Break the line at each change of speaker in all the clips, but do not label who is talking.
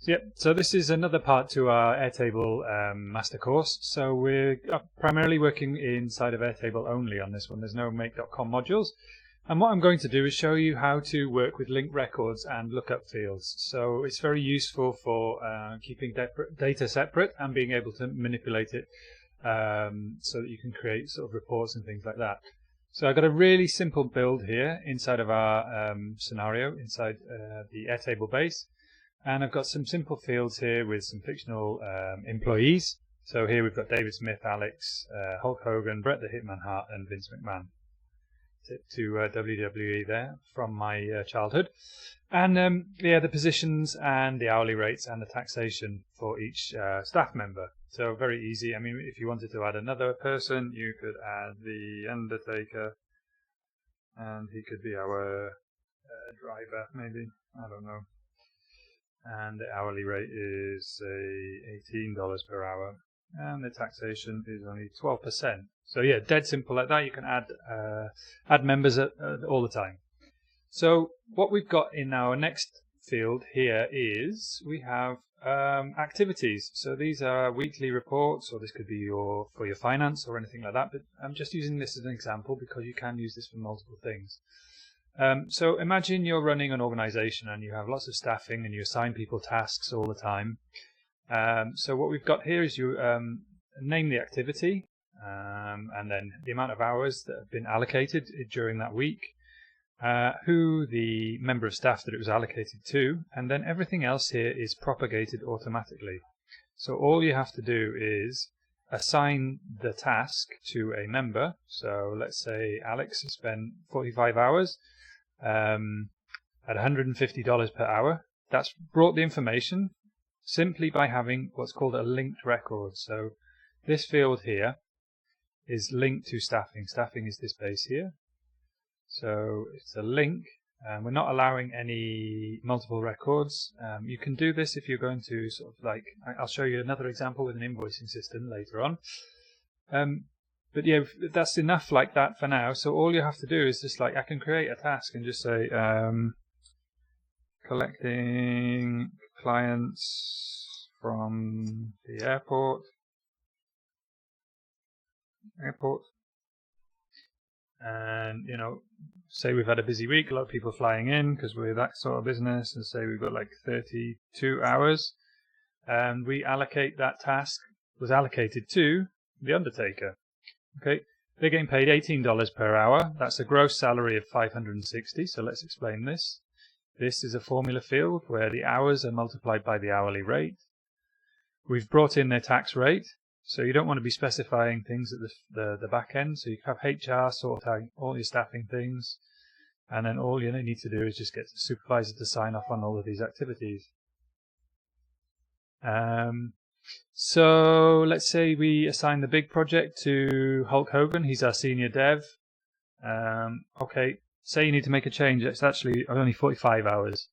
So this is another part to our Airtable Master Course. So we're primarily working inside of Airtable only on this one. There's no make.com modules. And what I'm going to do is show you how to work with linked records and lookup fields. So it's very useful for keeping data separate and being able to manipulate it so that you can create sort of reports and things like that. So I've got a really simple build here inside of our scenario, inside the Airtable base. And I've got some simple fields here with some fictional employees. So here we've got David Smith, Alex, Hulk Hogan, Bret the Hitman Hart, and Vince McMahon. Tip to WWE there from my childhood. And the positions and the hourly rates and the taxation for each staff member. So very easy. I mean, if you wanted to add another person, you could add the Undertaker, and he could be our driver, maybe. I don't know. And the hourly rate is say $18 per hour, and the taxation is only 12%. So yeah, dead simple like that. You can add members all the time. So what we've got in our next field here is we have activities. So these are weekly reports, or this could be for your finance or anything like that. But I'm just using this as an example because you can use this for multiple things. So imagine you're running an organization and you have lots of staffing and you assign people tasks all the time. So what we've got here is you name the activity and then the amount of hours that have been allocated during that week, who the member of staff that it was allocated to, and then everything else here is propagated automatically. So all you have to do is assign the task to a member. So let's say Alex spent 45 hours at $150 per hour. That's brought the information simply by having what's called a linked record. So this field here is linked to staffing. Staffing is this base here. So it's a link, and we're not allowing any multiple records. You can do this if you're going to sort of like, I'll show you another example with an invoicing system later on. But yeah, that's enough like that for now. So all you have to do is just like, I can create a task and just say collecting clients from the airport. And say we've had a busy week, a lot of people flying in because we're that sort of business, and say we've got like 32 hours, and we allocate that task was allocated to the Undertaker. Okay, they're getting paid $18 per hour. That's a gross salary of $560. So let's explain this. This is a formula field where the hours are multiplied by the hourly rate. We've brought in their tax rate. So you don't want to be specifying things at the back end. So you have HR sort out all your staffing things, and then all you need to do is just get the supervisor to sign off on all of these activities. So let's say we assign the big project to Hulk Hogan. He's our senior dev. Okay, say you need to make a change. It's actually only 45 hours.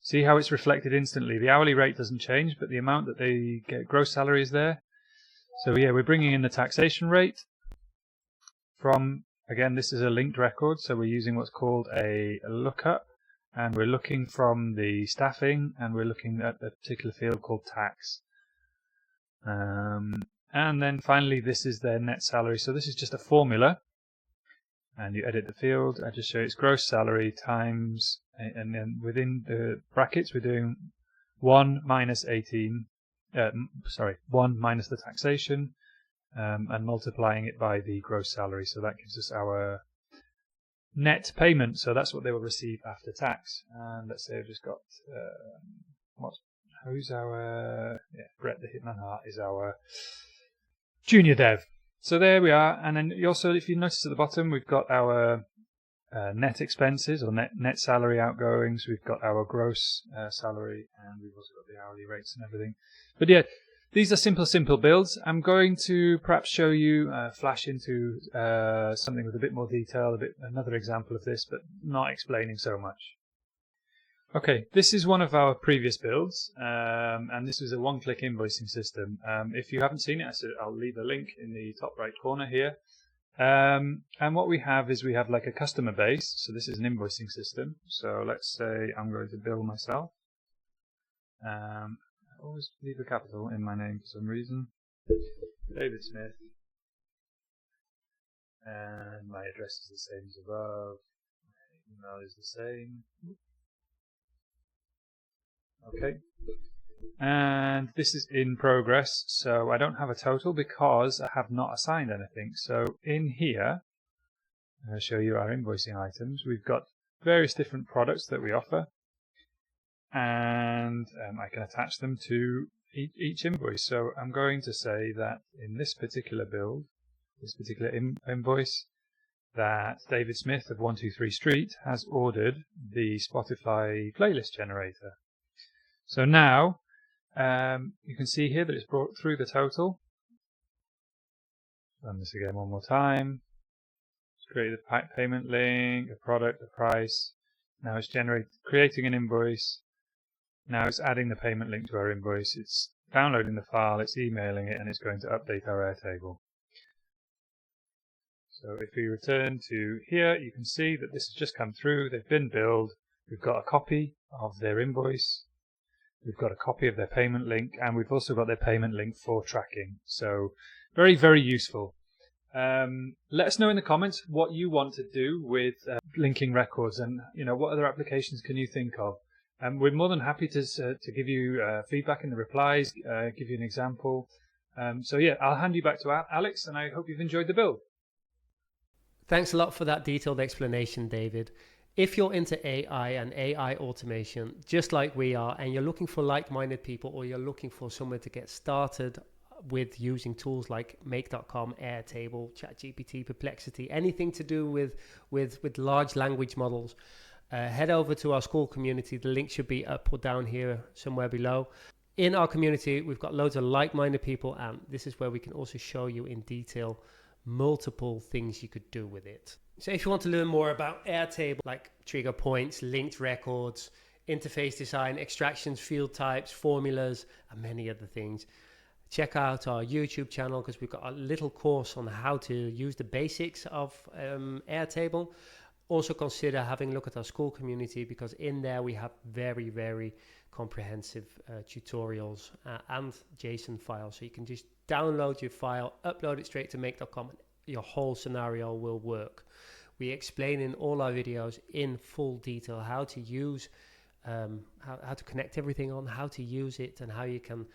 See how it's reflected instantly. The hourly rate doesn't change, but the amount that they get gross salary is there. So yeah, we're bringing in the taxation rate from, again, this is a linked record, so we're using what's called a lookup, and we're looking from the staffing, and we're looking at a particular field called tax. And then finally, this is their net salary. So this is just a formula, and you edit the field. I just show it's gross salary times, and then within the brackets we're doing 1 minus 1 minus the taxation, and multiplying it by the gross salary. So that gives us our net payment. So that's what they will receive after tax. And let's say I've just got who's our Bret the Hitman Hart is our junior dev. So there we are. And then also, if you notice at the bottom, we've got our net expenses or net salary outgoings. We've got our gross salary, and we've also got the hourly rates and everything. But yeah, these are simple builds. I'm going to perhaps show you, flash into something with a bit more detail, another example of this, but not explaining so much. Okay, this is one of our previous builds, and this was a one-click invoicing system. If you haven't seen it, I'll leave a link in the top right corner here. And what we have is we have like a customer base. So this is an invoicing system. So let's say I'm going to bill myself. I always leave a capital in my name for some reason. David Smith. And my address is the same as above. My email is the same. Okay. And this is in progress, so I don't have a total because I have not assigned anything. So in here, I'm going to show you our invoicing items. We've got various different products that we offer, and I can attach them to each invoice. So I'm going to say that in this particular build, this particular invoice, that David Smith of 123 Street has ordered the Spotify playlist generator. So now you can see here that it's brought through the total. Run this again one more time. It's created a payment link, a product, a price. Now it's creating an invoice. Now it's adding the payment link to our invoice. It's downloading the file, it's emailing it, and it's going to update our Airtable. So if we return to here, you can see that this has just come through. They've been billed. We've got a copy of their invoice. We've got a copy of their payment link, and we've also got their payment link for tracking. So very, very useful. Let us know in the comments what you want to do with linking records, and what other applications can you think of. We're more than happy to give you feedback in the replies, give you an example. So yeah, I'll hand you back to Alex, and I hope you've enjoyed the build.
Thanks a lot for that detailed explanation, David. If you're into AI and AI automation, just like we are, and you're looking for like-minded people, or you're looking for somewhere to get started with using tools like Make.com, Airtable, ChatGPT, Perplexity, anything to do with large language models, head over to our Skool community. The link should be up or down here somewhere below. In our community, we've got loads of like-minded people, and this is where we can also show you in detail multiple things you could do with it. So if you want to learn more about Airtable, like trigger points, linked records, interface design, extractions, field types, formulas, and many other things, check out our YouTube channel, because we've got a little course on how to use the basics of Airtable. Also consider having a look at our Skool community, because in there we have very, very comprehensive tutorials and JSON files. So you can just download your file, upload it straight to Make.com, and your whole scenario will work. We explain in all our videos in full detail how to use, how to connect everything on, how to use it, and how you can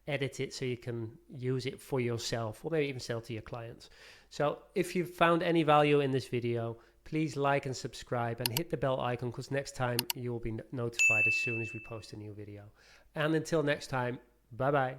edit it so you can use it for yourself, or maybe even sell to your clients. So if you've found any value in this video, please like and subscribe and hit the bell icon, because next time you will be notified as soon as we post a new video. And until next time, bye bye.